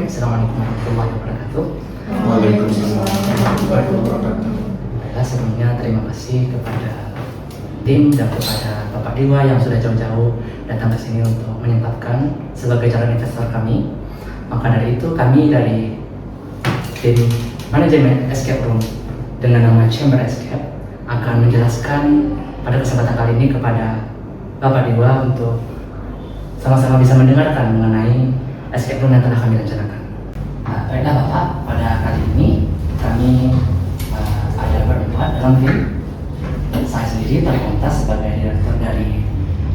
Assalamualaikum warahmatullahi wabarakatuh. Waalaikumsalam warahmatullahi wabarakatuh. Baiklah, sebelumnya terima kasih kepada tim dan kepada Bapak Dewa yang sudah jauh-jauh datang ke sini untuk menyempatkan sebagai calon investor kami. Maka dari itu kami dari tim manajemen Escape Room dengan nama Chamber Escape akan menjelaskan pada kesempatan kali ini kepada Bapak Dewa untuk sama-sama bisa mendengarkan mengenai escape room yang telah kami rencanakan. Baiklah Bapak, pada kali ini kami ada berempat dalam tim. Saya sendiri Tarik Ontas sebagai direktur dari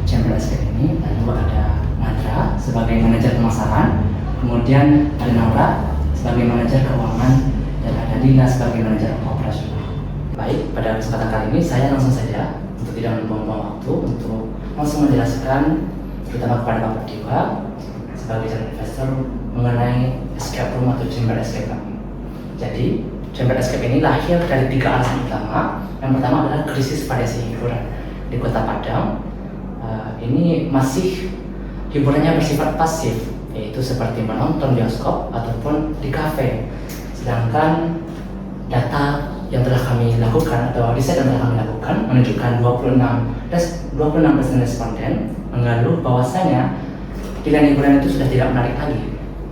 Chamber Escape ini, lalu ada Nadra sebagai manajer pemasaran, kemudian ada Naura sebagai manajer keuangan, dan ada Dina sebagai manajer operasional. Baik, pada kesempatan kali ini saya langsung saja untuk tidak membuang-buang waktu untuk langsung menjelaskan terutama kepada Bapak Dewa sebagai calon investor mengenai escape room atau chamber escape kami. Jadi, chamber escape ini lahir dari 3 alasan utama. Yang pertama adalah krisis variasi hiburan di Kota Padang. Ini masih hiburannya bersifat pasif, yaitu seperti menonton bioskop ataupun di kafe. Sedangkan data yang telah kami lakukan atau riset yang telah kami lakukan menunjukkan 26% responden mengeluh bahwasanya pilihan hiburan itu sudah tidak menarik lagi.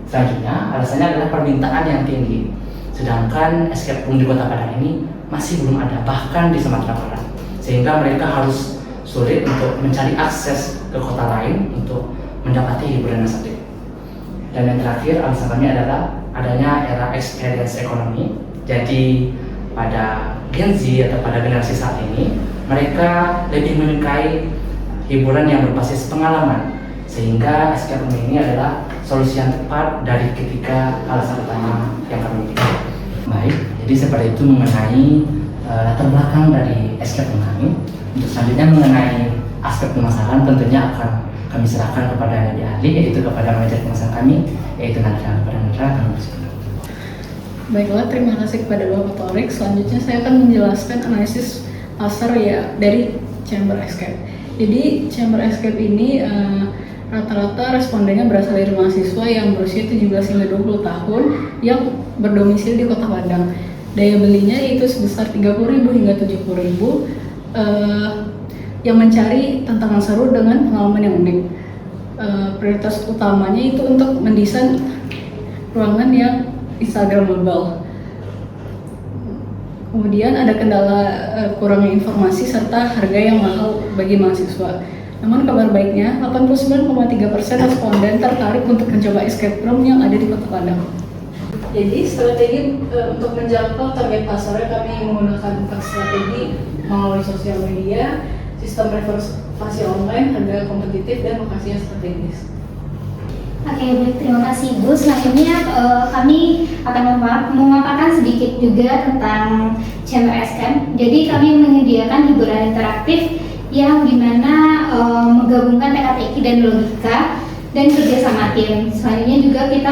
Selanjutnya, alasannya adalah permintaan yang tinggi. Sedangkan escape room di Kota Padang ini masih belum ada, bahkan di Sumatera Barat. Sehingga mereka harus sulit untuk mencari akses ke kota lain untuk mendapati hiburan yang seperti itu. Dan yang terakhir, alasan kami adalah adanya era experience economy. Jadi, pada Gen Z atau pada generasi saat ini, mereka lebih menyukai hiburan yang berbasis pengalaman, sehingga escape room ini adalah solusi yang tepat dari ketiga alasan utama yang kami miliki. Baik, jadi seperti itu mengenai latar belakang dari escape room kami. Untuk selanjutnya mengenai aspek pemasaran tentunya akan kami serahkan kepada yang lebih ahli, yaitu kepada manajer pemasaran kami, yaitu Nadra. Kepada Nadra kami persilakan. Baiklah, terima kasih kepada Bapak Torik. Selanjutnya saya akan menjelaskan analisis pasar ya dari Chamber Escape. Jadi Chamber Escape ini rata-rata respondennya berasal dari mahasiswa yang berusia 17 hingga 20 tahun yang berdomisili di Kota Padang. Daya belinya itu sebesar 30.000 hingga 70.000 yang mencari tantangan seru dengan pengalaman yang unik. Prioritas utamanya itu untuk mendesain ruangan yang Instagramable. Kemudian ada kendala kurangnya informasi serta harga yang mahal bagi mahasiswa. Namun kabar baiknya, 89,3% responden tertarik untuk mencoba escape room yang ada di Kota Padang. Jadi strategi untuk menjangkau target pasarnya kami menggunakan 4 strategi melalui sosial media, sistem reservasi online, harga kompetitif, dan lokasi yang strategis. Oke, baik, terima kasih Bu. Selanjutnya kami akan memaparkan sedikit juga tentang Chamber Escape. Jadi kami menyediakan hiburan interaktif yang dimana menggabungkan teka-teki dan logika dan kerjasama tim. Selanjutnya juga kita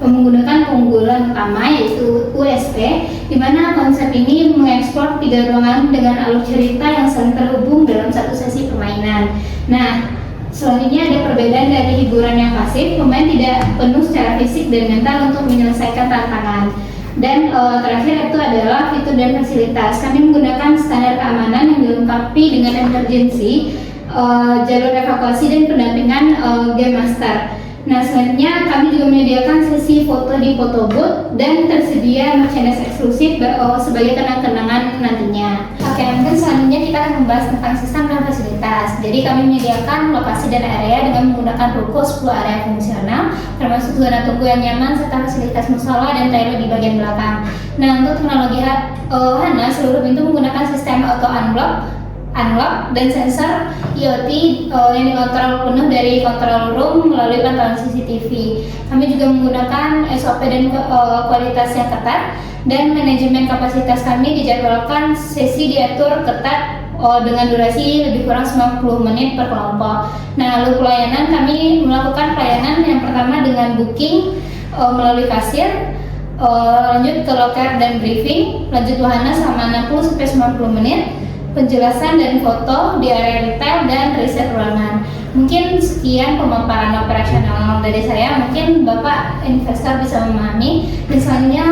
menggunakan keunggulan utama yaitu USP, di mana konsep ini mengekspor 3 ruangan dengan alur cerita yang saling terhubung dalam satu sesi permainan. Nah, selanjutnya ada perbedaan dari hiburan yang pasif, pemain tidak penuh secara fisik dan mental untuk menyelesaikan tantangan. Dan terakhir itu adalah fitur dan fasilitas. Kami menggunakan standar keamanan yang dilengkapi dengan emergency, jalur evakuasi dan pendampingan game master. Nah, selanjutnya kami juga menyediakan sesi foto di foto booth dan tersedia merchandise eksklusif sebagai kenang-kenangan nantinya. Oke, mungkin selanjutnya kita akan membahas tentang sistem dan fasilitas. Jadi kami menyediakan lokasi dan area dengan menggunakan ruko 10 area fungsional, termasuk zona tunggu yang nyaman serta fasilitas musola dan toilet di bagian belakang. Nah, untuk teknologi HANA, seluruh pintu menggunakan sistem auto unlock dan sensor IoT yang dikontrol penuh dari control room melalui pantauan CCTV. Kami juga menggunakan SOP dan kualitas yang ketat, dan manajemen kapasitas kami dijadwalkan sesi diatur ketat dengan durasi lebih kurang 90 menit per kelompok. Nah, lalu pelayanan, kami melakukan pelayanan yang pertama dengan booking melalui kasir, lanjut ke loker dan briefing, lanjut wahana selama 60-90 menit, penjelasan dan foto di area retail dan riset ruangan. Mungkin sekian sekian pemaparan operasional dari saya. Mungkin Bapak investor bisa memahami. Dan selanjutnya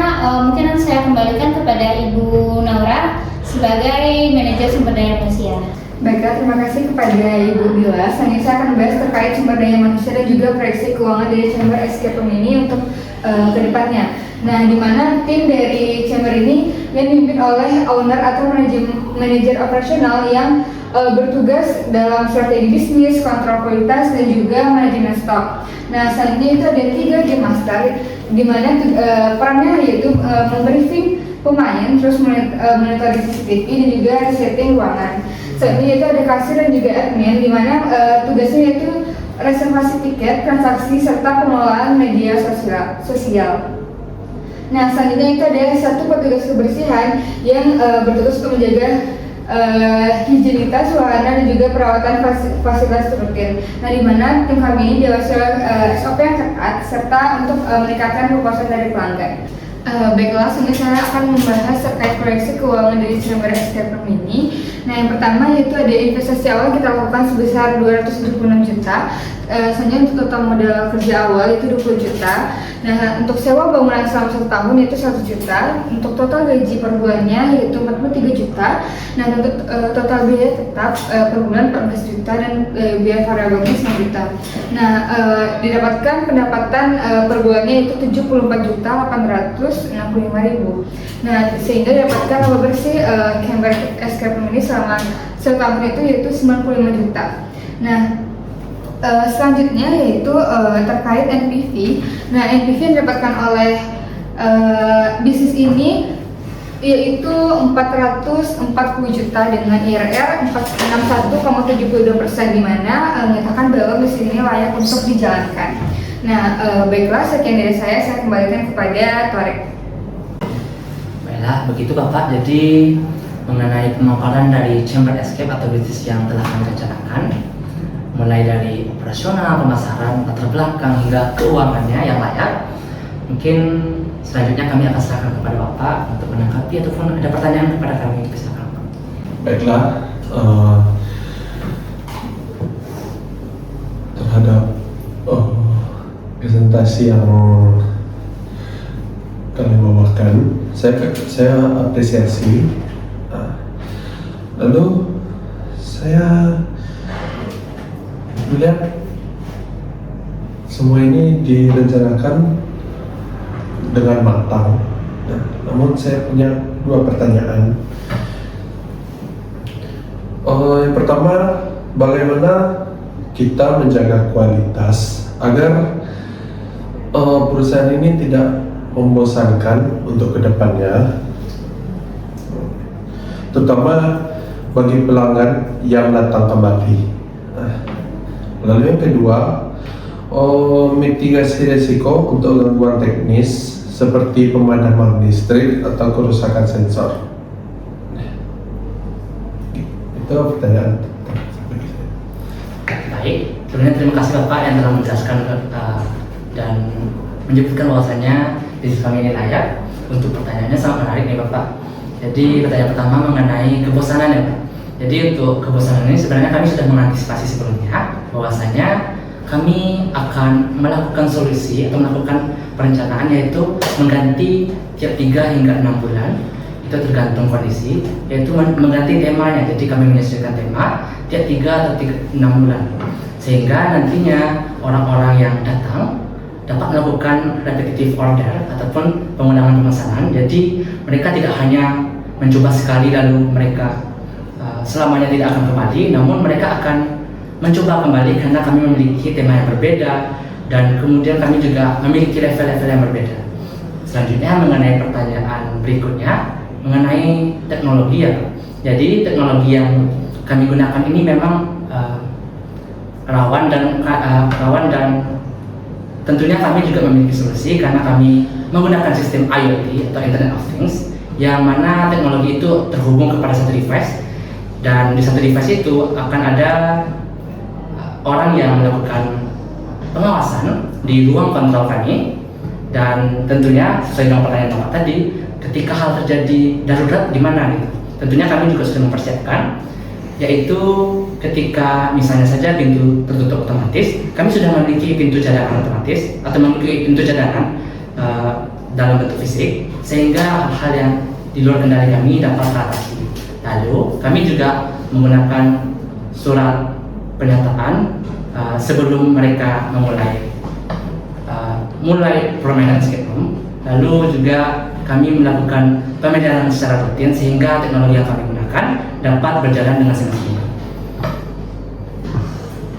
mungkin saya kembalikan kepada Ibu Naura sebagai manajer sumber daya manusia. Baiklah, terima kasih kepada Ibu Bila. Selanjutnya saya akan membahas terkait sumber daya manusia dan juga proyeksi keuangan dari Chamber Escape ini untuk kedepannya. Nah, di mana tim dari Chamber ini yang dipimpin oleh owner atau manajer operasional yang bertugas dalam strategi bisnis, kontrol kualitas, dan juga manajemen stok. Nah, selanjutnya itu ada 3 game master, di mana perannya yaitu membriefing pemain, terus monitoring CCTV, dan juga resetting ruangan. Selanjutnya itu ada kasir dan juga admin, di mana tugasnya yaitu reservasi tiket, transaksi, serta pengelolaan media sosial. Nah, selanjutnya itu ada 1 petugas kebersihan yang bertugas untuk menjaga higienitas wahana dan juga perawatan fasilitas rutin. Nah, di mana tim kami ini diawasi SOP yang ketat serta untuk meningkatkan kepuasan dari pelanggan. Baiklah, selanjutnya saya akan membahas terkait proyeksi keuangan dari Chamber Escape ini. Nah, yang pertama yaitu ada investasi awal kita lakukan sebesar 276 juta. Selanjutnya untuk total modal kerja awal itu 20 juta. Nah, untuk sewa bangunan selama 1 tahun yaitu 1 juta. Untuk total gaji per bulannya yaitu 43 juta. Nah, untuk total biaya tetap per bulan 14 juta dan biaya variabelnya 9 juta. Nah, didapatkan pendapatan per bulannya itu 74.865.000. Nah, sehingga didapatkan laba bersih Chamber Escape ini selama 1 tahun itu yaitu 95 juta. Nah, selanjutnya yaitu terkait NPV. Nah, NPV yang didapatkan oleh bisnis ini yaitu 440 juta dengan IRR 61,72%, di mana menyatakan bahwa bisnis ini layak untuk dijalankan. Nah, baiklah, sekian dari saya kembalikan kepada Torik. Baiklah, begitu Bapak. Jadi mengenai pemaparan dari Chamber Escape atau bisnis yang telah kami rencanakan, mulai dari operasional, pemasaran, latar belakang hingga keuangannya yang layak. Mungkin selanjutnya kami akan serahkan kepada Bapak untuk menanggapi ataupun ada pertanyaan kepada kami. Silakan. Baiklah, terhadap presentasi yang kalian bawakan, saya apresiasi. Lalu saya melihat semua ini direncanakan dengan matang. Nah, namun saya punya 2 pertanyaan. Yang pertama, bagaimana kita menjaga kualitas agar perusahaan ini tidak membosankan untuk kedepannya, terutama bagi pelanggan yang datang kembali. Lalu yang kedua, mitigasi risiko untuk gangguan teknis seperti pemadaman listrik atau kerusakan sensor. Itu pertanyaan. Baik, sebenarnya terima kasih Bapak yang telah menjelaskan dan menyebutkan bahwasanya bisnis kami ini layak. Untuk pertanyaannya sangat menarik nih Bapak. Jadi pertanyaan pertama mengenai kebosanan ya Pak. Jadi untuk kebosanan ini sebenarnya kami sudah mengantisipasi sebelumnya bahwasanya kami akan melakukan solusi atau melakukan perencanaan yaitu mengganti tiap 3 hingga 6 bulan, itu tergantung kondisi, yaitu mengganti temanya. Jadi kami menyesuaikan tema tiap 3 atau 6 bulan, sehingga nantinya orang-orang yang datang dapat melakukan repetitive order ataupun pengulangan pemesanan. Jadi mereka tidak hanya mencoba sekali lalu mereka selamanya tidak akan kembali, namun mereka akan mencoba kembali karena kami memiliki tema yang berbeda dan kemudian kami juga memiliki level-level yang berbeda. Selanjutnya mengenai pertanyaan berikutnya mengenai teknologi ya. Jadi teknologi yang kami gunakan ini memang rawan dan tentunya kami juga memiliki solusi karena kami menggunakan sistem IoT atau Internet of Things, yang mana teknologi itu terhubung kepada satu device, dan di satu device itu akan ada orang yang melakukan pengawasan di ruang kontrol kami. Dan tentunya sesuai dengan pertanyaan Bapak tadi, ketika hal terjadi darurat di mana gitu, tentunya kami juga sudah mempersiapkan, yaitu ketika misalnya saja pintu tertutup otomatis, kami sudah memiliki pintu cadangan otomatis atau memiliki pintu cadangan dalam bentuk fisik, sehingga hal yang di luar kendali kami dapat teratasi. Lalu kami juga menggunakan surat pernyataan sebelum mereka mulai permainan escape room. Lalu juga kami melakukan pemeliharaan secara rutin sehingga teknologi yang kami gunakan dapat berjalan dengan semestinya.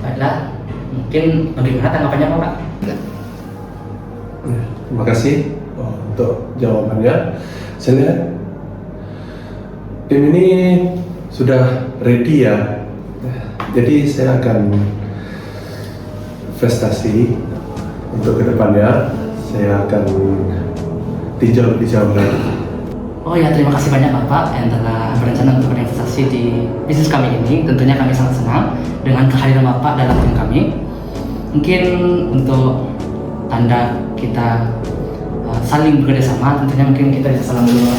Baiklah, mungkin bagaimana tanggapannya Pak? Terima kasih untuk jawabannya. Saya lihat tim ini sudah ready ya. Jadi saya akan investasi untuk kedepannya. Saya akan tinjau lebih jauh lagi. Oh ya, terima kasih banyak Bapak yang telah berencana untuk berinvestasi di bisnis kami ini. Tentunya kami sangat senang dengan kehadiran Bapak dalam tim kami. Mungkin untuk tanda kita saling bekerja sama, tentunya mungkin kita bisa salam dulu.